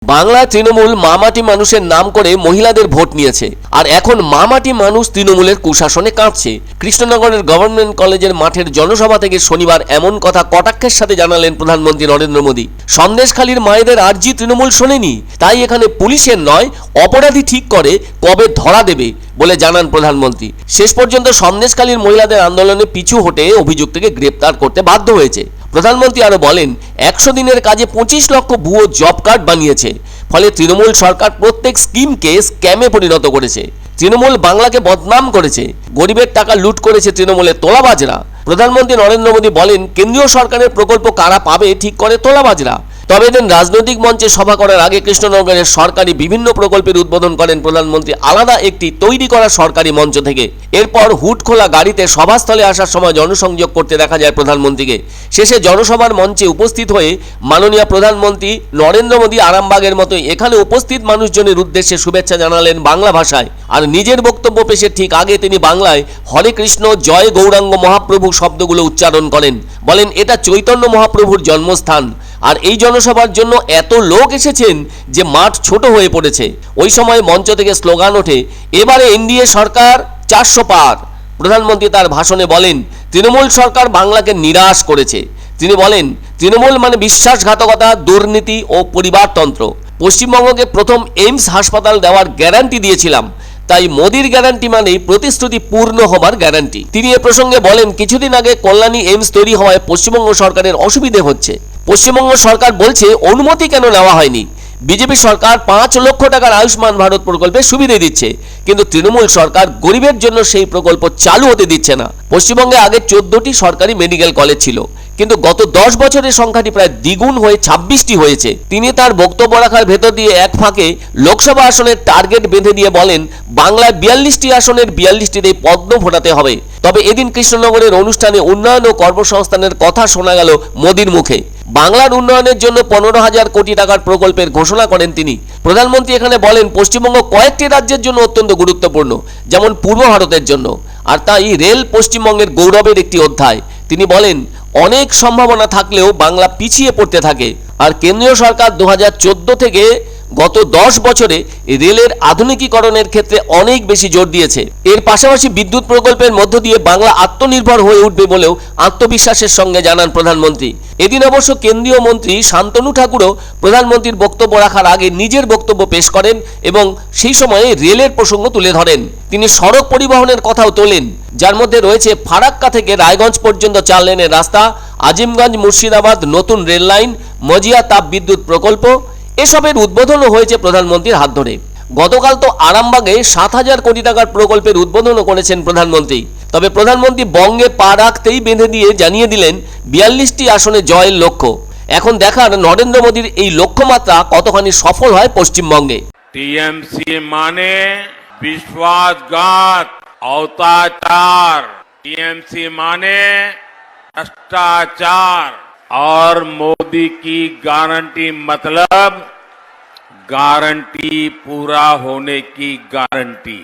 বাংলা তৃণমূল মামাটি মানুষের নাম করে মহিলাদের ভোট নিয়েছে, আর এখন মামাটি মানুষ তৃণমূলের কুশাসনে কাঁপছে। কৃষ্ণনগরের গভর্নমেন্ট কলেজের মাঠের জনসভা থেকে শনিবার এমন কথা কটাক্ষের সাথে জানালেন প্রধানমন্ত্রী নরেন্দ্র মোদী। সন্দেশখালীর মায়েদের আর্জি তৃণমূল শোনেনি, তাই এখানে পুলিশের নয় অপরাধী ঠিক করে কবে ধরা দেবে বলে জানান প্রধানমন্ত্রী। শেষ পর্যন্ত সন্দেশখালীর মহিলাদের আন্দোলনে পিছু হটে অভিযুক্তকে গ্রেপ্তার করতে বাধ্য হয়েছে। প্রধানমন্ত্রী আরো বলেন, 100 দিনের কাজে 25 লক্ষ ভুয়ো জব কার্ড বানিয়েছে, ফলে তৃণমূল সরকার প্রত্যেক স্কিমকে স্ক্যামে পরিণত করেছে। তৃণমূল বাংলাকে বদনাম করেছে, গরিবের টাকা লুট করেছে তৃণমূলের তোলাবাজরা। প্রধানমন্ত্রী নরেন্দ্র মোদী বলেন, কেন্দ্রীয় সরকারের প্রকল্প কারা পাবে ঠিক করে তোলাবাজরা। তবে এদিন রাজনৈতিক মঞ্চে সভা করার আগে কৃষ্ণনগরের সরকারি বিভিন্ন প্রকল্পের উদ্বোধন করেন প্রধানমন্ত্রী আলাদা একটি তৈরি করা সরকারি মঞ্চ থেকে। এরপর হুড খোলা গাড়িতে সভাস্থলে আসার সময় জনসংযোগ করতে দেখা যায় প্রধানমন্ত্রীকে। শেষে জনসভার মঞ্চে উপস্থিত হয়ে মাননীয় প্রধানমন্ত্রী নরেন্দ্র মোদী আরামবাগের মতোই এখানে উপস্থিত মানুষজনের উদ্দেশ্যে শুভেচ্ছা জানালেন বাংলা ভাষায়। আর নিজের বক্তব্য পেশের ঠিক আগে তিনি বাংলায় হরে কৃষ্ণ জয় গৌরাঙ্গ মহাপ্রভু শব্দগুলো উচ্চারণ করেন। বলেন, এটা চৈতন্য মহাপ্রভুর জন্মস্থান, আর এই জনসভার জন্য এত লোক এসেছেন যে মাঠ ছোট হয়ে পড়েছে। ওই সময় মঞ্চ থেকে স্লোগান ওঠে, এবারে এনডিএ সরকার 400 পার। প্রধানমন্ত্রী তার ভাষণে বলেন, তৃণমূল সরকার বাংলাকে নিরাশ করেছে। তিনি বলেন, তৃণমূল মানে বিশ্বাসঘাতকতা, দুর্নীতি ও পরিবারতন্ত্র। পশ্চিমবঙ্গকে প্রথম এইমস হাসপাতাল দেওয়ার গ্যারান্টি দিয়েছিলাম, তাই মোদির গ্যারান্টি মানেই প্রতিশ্রুতি পূর্ণ হবার গ্যারান্টি। তিনি এ প্রসঙ্গে বলেন, কিছুদিন আগে কল্যাণী এইমস তৈরি হওয়ায় পশ্চিমবঙ্গ সরকারের অসুবিধে হচ্ছে। পশ্চিমবঙ্গ সরকার বলছে অনুমতি কেন নেওয়া হয়নি। বিজেপি সরকার 5 লক্ষ টাকার আয়ুষ্মান ভারত প্রকল্পে সুবিধে দিচ্ছে, কিন্তু তৃণমূল সরকার গরিবের জন্য সেই প্রকল্প চালু হতে দিচ্ছে না। পশ্চিমবঙ্গে আগে 14টি সরকারি মেডিকেল কলেজ ছিল, কিন্তু গত 10 বছরের সংখ্যাটি প্রায় দ্বিগুণ হয়ে 26টি হয়েছে। তিনি তার বক্তব্য রাখার ভেতর দিয়ে এক ফাঁকে লোকসভা আসনের টার্গেট বেঁধে দিয়ে বলেন, বাংলায় 42টি আসনের 42টিতে পদ্ম ফোটাতে হবে। তবে এদিন কৃষ্ণনগরের অনুষ্ঠানে উন্নয়ন ও কর্মসংস্থানের কথা শোনা গেল মোদির মুখে। বাংলার উন্নয়নের জন্য 15,000 কোটি টাকার প্রকল্পের ঘোষণা করেন তিনি। প্রধানমন্ত্রী এখানে বলেন, পশ্চিমবঙ্গ কয়েকটি রাজ্যের জন্য অত্যন্ত গুরুত্বপূর্ণ, যেমন পূর্ব ভারতের জন্য, আর তাই রেল পশ্চিমবঙ্গের গৌরবের একটি অধ্যায়। তিনি বলেন, অনেক সম্ভাবনা থাকলেও বাংলা পিছিয়ে পড়তে থাকে, আর কেন্দ্রীয় সরকার 2014 থেকে গত 10 বছরে রেলের আধুনিকীকরণের ক্ষেত্রে অনেক বেশি জোর দিয়েছে। এর পাশাপাশি বিদ্যুৎ প্রকল্পের মধ্য দিয়ে বাংলা আত্মনির্ভর হয়ে উঠবে বলেও আত্মবিশ্বাসের সঙ্গে জানান প্রধানমন্ত্রী। এদিন অবশ্য কেন্দ্রীয় মন্ত্রী শান্তনু ঠাকুরও প্রধানমন্ত্রীর বক্তব্য রাখার আগে নিজের বক্তব্য পেশ করেন এবং সেই সময়ে রেলের প্রসঙ্গ তুলে ধরেন। তিনি সড়ক পরিবহনের কথাও তোলেন, যার মধ্যে রয়েছে ফারাক্কা থেকে রায়গঞ্জ পর্যন্ত 4 লেনের রাস্তা, আজিমগঞ্জ মুর্শিদাবাদ নতুন রেল লাইন, মজিয়া তাপ বিদ্যুৎ প্রকল্প। এসবের উদ্বোধনও হয়েছে প্রধানমন্ত্রীর হাত ধরে। গতকাল তো আরামবাগে 7,000 কোটি টাকার প্রকল্পের উদ্বোধনও করেছেন প্রধানমন্ত্রী। তবে প্রধানমন্ত্রী বঙ্গে পা রাখতেই বেঁধে দিয়ে জানিয়ে দিলেন 42টি আসনে জয়ের লক্ষ্য। এখন দেখার নরেন্দ্র মোদীর এই লক্ষ্যমাত্রা কতখানি সফল হয় পশ্চিমবঙ্গে। टीएमसी माने विश्वासघात, अवताचार, टीएमसी माने भ्रष्टाचार, और मोदी की गारंटी मतलब गारंटी पूरा होने की गारंटी।